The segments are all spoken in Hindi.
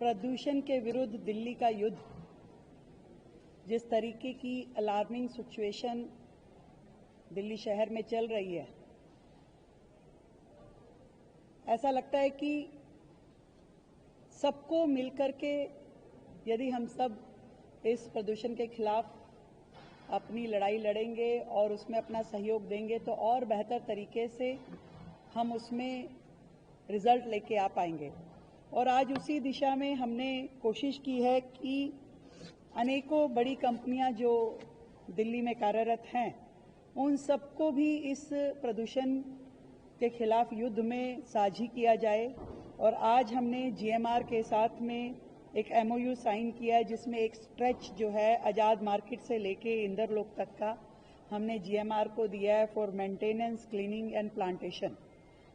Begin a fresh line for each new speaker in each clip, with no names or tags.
प्रदूषण के विरुद्ध दिल्ली का युद्ध, जिस तरीके की अलार्मिंग सिचुएशन दिल्ली शहर में चल रही है, ऐसा लगता है कि सबको मिलकर के यदि हम सब इस प्रदूषण के खिलाफ अपनी लड़ाई लड़ेंगे और उसमें अपना सहयोग देंगे तो और बेहतर तरीके से हम उसमें रिजल्ट लेके आ पाएंगे। और आज उसी दिशा में हमने कोशिश की है कि अनेकों बड़ी कंपनियां जो दिल्ली में कार्यरत हैं, उन सबको भी इस प्रदूषण के खिलाफ युद्ध में साझी किया जाए। और आज हमने जीएमआर के साथ में एक एमओयू साइन किया है, जिसमें एक स्ट्रेच जो है आज़ाद मार्केट से लेके इंदरलोक तक का हमने जीएमआर को दिया है for maintenance, cleaning and plantation.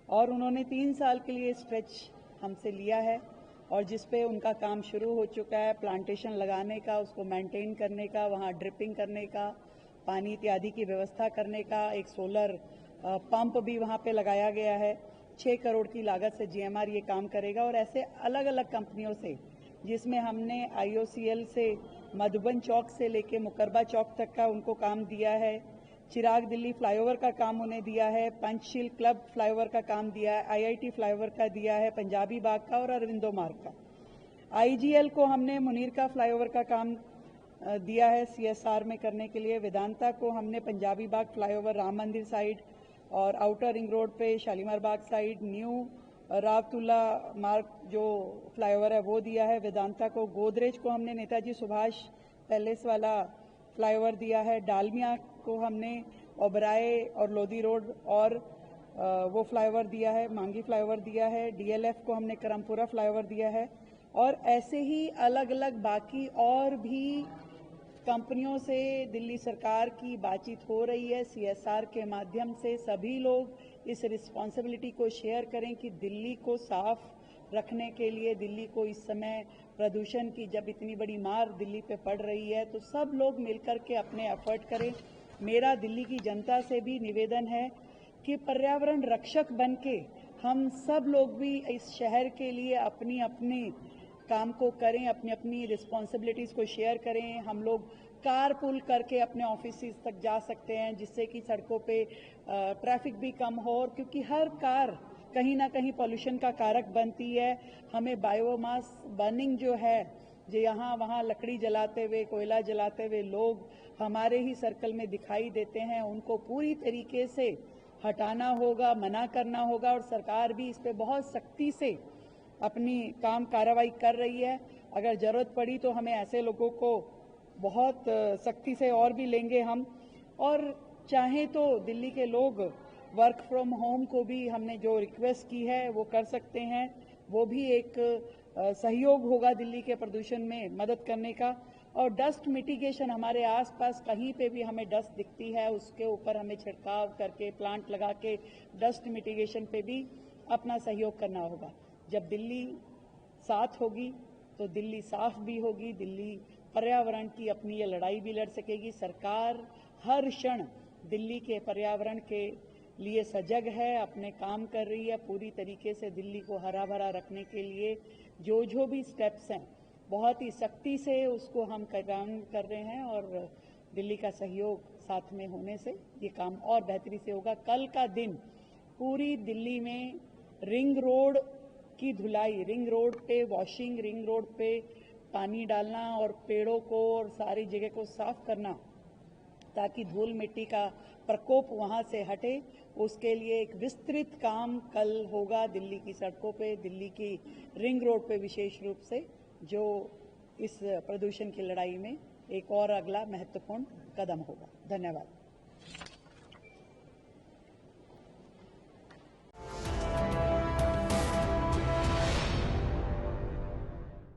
और उन्होंने 3 साल के लिए स्ट्रेच हमसे लिया है और जिस पे उनका काम शुरू हो चुका है, प्लांटेशन लगाने का, उसको मेंटेन करने का, वहाँ ड्रिपिंग करने का, पानी इत्यादि की व्यवस्था करने का, एक सोलर पंप भी वहाँ पे लगाया गया है। 6 करोड़ की लागत से जीएमआर ये काम करेगा। और ऐसे अलग अलग कंपनियों से, जिसमें हमने आईओसीएल से मधुबन चौक से लेके मुकरबा चौक तक का उनको काम दिया है, चिराग दिल्ली फ्लाईओवर का काम उन्हें दिया है, पंचशील क्लब फ्लाईओवर का काम दिया है, आईआईटी फ्लाईओवर का दिया है, पंजाबी बाग का और अरविंदो मार्ग का। आईजीएल को हमने मुनीर का फ्लाईओवर का काम दिया है सीएसआर में करने के लिए। वेदांता को हमने पंजाबी बाग फ्लाईओवर, राम मंदिर साइड और आउटर रिंग रोड पे शालीमार बाग साइड, न्यू रावतुल्ला मार्ग जो फ्लाईओवर है वो दिया है वेदांता को। गोदरेज को हमने नेताजी सुभाष पैलेस वाला फ्लाईओवर दिया है। डालमिया को हमने ओबराय और लोधी रोड और वो फ्लाईओवर दिया है, मांगी फ्लाईओवर दिया है। डीएलएफ को हमने करमपुरा फ्लाईओवर दिया है। और ऐसे ही अलग अलग बाकी और भी कंपनियों से दिल्ली सरकार की बातचीत हो रही है। सीएसआर के माध्यम से सभी लोग इस रिस्पॉन्सिबिलिटी को शेयर करें कि दिल्ली को साफ रखने के लिए, दिल्ली को इस समय प्रदूषण की जब इतनी बड़ी मार दिल्ली पे पड़ रही है तो सब लोग मिलकर के अपने एफर्ट करें। मेरा दिल्ली की जनता से भी निवेदन है कि पर्यावरण रक्षक बनके हम सब लोग भी इस शहर के लिए अपनी अपनी काम को करें, अपनी अपनी रिस्पॉन्सिबिलिटीज़ को शेयर करें। हम लोग कार पुल करके अपने ऑफिस तक जा सकते हैं, जिससे कि सड़कों पे ट्रैफिक भी कम हो। और क्योंकि हर कार कहीं ना कहीं पॉल्यूशन का कारक बनती है, हमें बायोमास बर्निंग जो है, जो यहाँ वहाँ लकड़ी जलाते हुए, कोयला जलाते हुए लोग हमारे ही सर्कल में दिखाई देते हैं, उनको पूरी तरीके से हटाना होगा, मना करना होगा। और सरकार भी इस पे बहुत सख्ती से अपनी काम कार्रवाई कर रही है। अगर जरूरत पड़ी तो हमें ऐसे लोगों को बहुत सख्ती से और भी लेंगे हम। और चाहे तो दिल्ली के लोग वर्क फ्रॉम होम को भी हमने जो रिक्वेस्ट की है वो कर सकते हैं, वो भी एक सहयोग होगा दिल्ली के प्रदूषण में मदद करने का। और डस्ट मिटिगेशन, हमारे आसपास कहीं पे भी हमें डस्ट दिखती है उसके ऊपर हमें छिड़काव करके, प्लांट लगा के डस्ट मिटिगेशन पे भी अपना सहयोग करना होगा। जब दिल्ली साथ होगी तो दिल्ली साफ भी होगी, दिल्ली पर्यावरण की अपनी ये लड़ाई भी लड़ सकेगी। सरकार हर क्षण दिल्ली के पर्यावरण के लिए सजग है, अपने काम कर रही है पूरी तरीके से। दिल्ली को हरा भरा रखने के लिए जो भी स्टेप्स हैं बहुत ही सख्ती से उसको हम काम कर रहे हैं और दिल्ली का सहयोग साथ में होने से ये काम और बेहतरी से होगा। कल का दिन पूरी दिल्ली में रिंग रोड की धुलाई, रिंग रोड पे वॉशिंग, रिंग रोड पे पानी डालना और पेड़ों को और सारी जगह को साफ करना, ताकि धूल मिट्टी का प्रकोप वहां से हटे, उसके लिए एक विस्तृत काम कल होगा दिल्ली की सड़कों पे, दिल्ली की रिंग रोड पे विशेष रूप से, जो इस प्रदूषण की लड़ाई में एक और अगला महत्वपूर्ण कदम होगा। धन्यवाद।